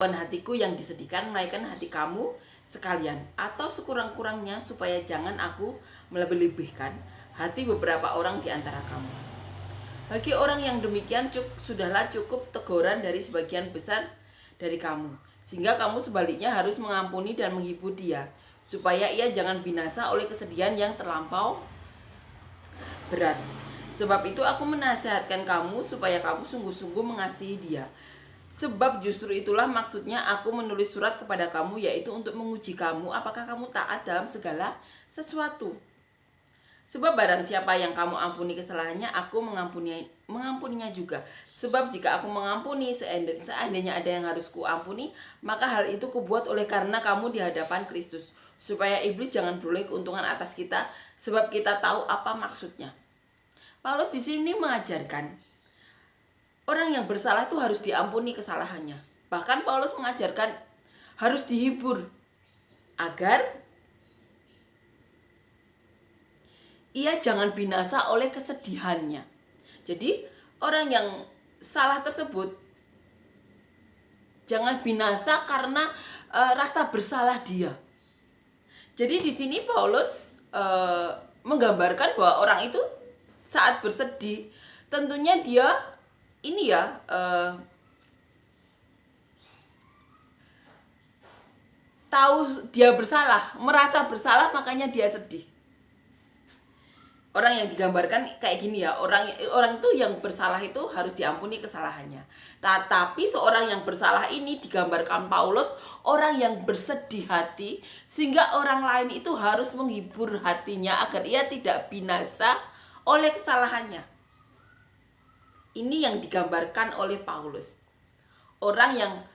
bukan hatiku yang disedihkan, melainkan hati kamu sekalian. Atau sekurang-kurangnya supaya jangan aku melebih-lebihkan hati beberapa orang di antara kamu. Bagi orang yang demikian sudahlah cukup teguran dari sebagian besar dari kamu, sehingga kamu sebaliknya harus mengampuni dan menghibur dia, supaya ia jangan binasa oleh kesedihan yang terlampau berat. Sebab itu aku menasihatkan kamu supaya kamu sungguh-sungguh mengasihi dia. Sebab justru itulah maksudnya aku menulis surat kepada kamu, yaitu untuk menguji kamu apakah kamu taat dalam segala sesuatu. Sebab barang siapa yang kamu ampuni kesalahannya, aku mengampuninya juga. Sebab jika aku mengampuni, seandainya ada yang harus kuampuni, maka hal itu kubuat oleh karena kamu di hadapan Kristus, supaya iblis jangan beroleh keuntungan atas kita, sebab kita tahu apa maksudnya. Paulus di sini mengajarkan orang yang bersalah itu harus diampuni kesalahannya. Bahkan Paulus mengajarkan harus dihibur agar ia jangan binasa oleh kesedihannya. Jadi orang yang salah tersebut jangan binasa karena rasa bersalah dia. Jadi di sini Paulus menggambarkan bahwa orang itu saat bersedih, tentunya dia ini ya tahu dia bersalah, merasa bersalah, makanya dia sedih. Orang yang digambarkan kayak gini ya, orang itu yang bersalah itu harus diampuni kesalahannya. Tetapi seorang yang bersalah ini digambarkan Paulus orang yang bersedih hati, sehingga orang lain itu harus menghibur hatinya agar ia tidak binasa oleh kesalahannya. Ini yang digambarkan oleh Paulus. Orang yang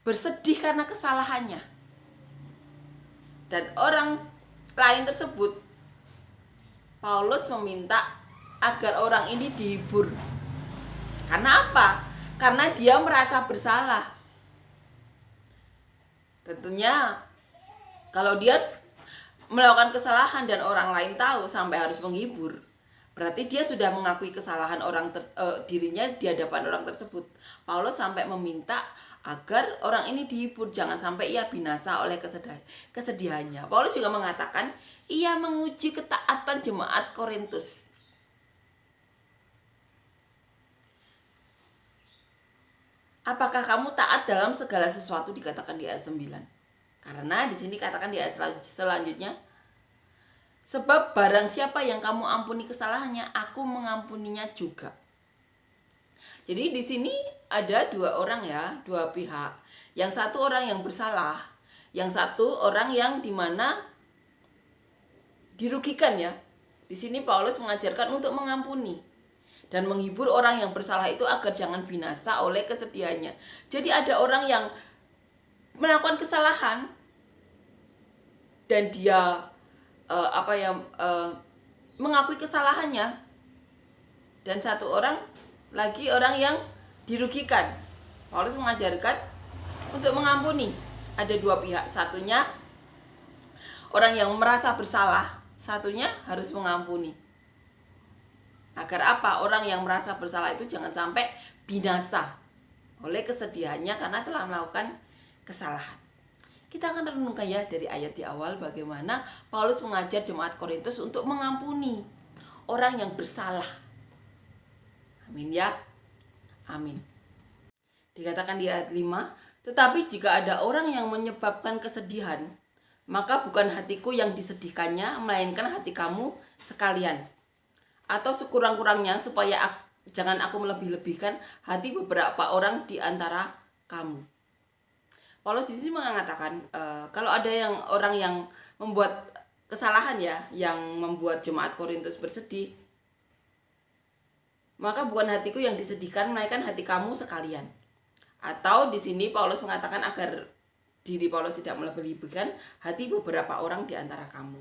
bersedih karena kesalahannya. Dan orang lain tersebut, Paulus meminta agar orang ini dihibur. Karena apa? Karena dia merasa bersalah. Tentunya kalau dia melakukan kesalahan dan orang lain tahu sampai harus menghibur, berarti dia sudah mengakui kesalahan dirinya di hadapan orang tersebut. Paulus sampai meminta agar orang ini dihibur, jangan sampai ia binasa oleh kesedihannya. Paulus juga mengatakan ia menguji ketaatan jemaat Korintus. Apakah kamu taat dalam segala sesuatu, dikatakan di ayat 9. Karena di sini katakan di ayat selanjutnya, sebab barang siapa yang kamu ampuni kesalahannya, aku mengampuninya juga. Jadi di sini ada dua orang ya, dua pihak. Yang satu orang yang bersalah, yang satu orang yang dimana dirugikan ya. Di sini Paulus mengajarkan untuk mengampuni dan menghibur orang yang bersalah itu agar jangan binasa oleh kesedihannya. Jadi ada orang yang melakukan kesalahan dan dia mengakui kesalahannya, dan satu orang lagi orang yang dirugikan. Paulus mengajarkan untuk mengampuni. Ada dua pihak, satunya orang yang merasa bersalah, satunya harus mengampuni. Agar apa? Orang yang merasa bersalah itu jangan sampai binasa oleh kesedihannya karena telah melakukan kesalahan. Kita akan renungkan ya dari ayat di awal bagaimana Paulus mengajar jemaat Korintus untuk mengampuni orang yang bersalah. Amin ya. Amin. Dikatakan di ayat 5, tetapi jika ada orang yang menyebabkan kesedihan, maka bukan hatiku yang disedihkannya, melainkan hati kamu sekalian. Atau sekurang-kurangnya supaya jangan aku melebih-lebihkan hati beberapa orang di antara kamu. Paulus di sini mengatakan kalau ada orang yang membuat kesalahan ya, yang membuat jemaat Korintus bersedih, maka bukan hatiku yang disedihkan, melainkan hati kamu sekalian. Atau di sini Paulus mengatakan agar diri Paulus tidak melebih-lebihkan hati beberapa orang di antara kamu.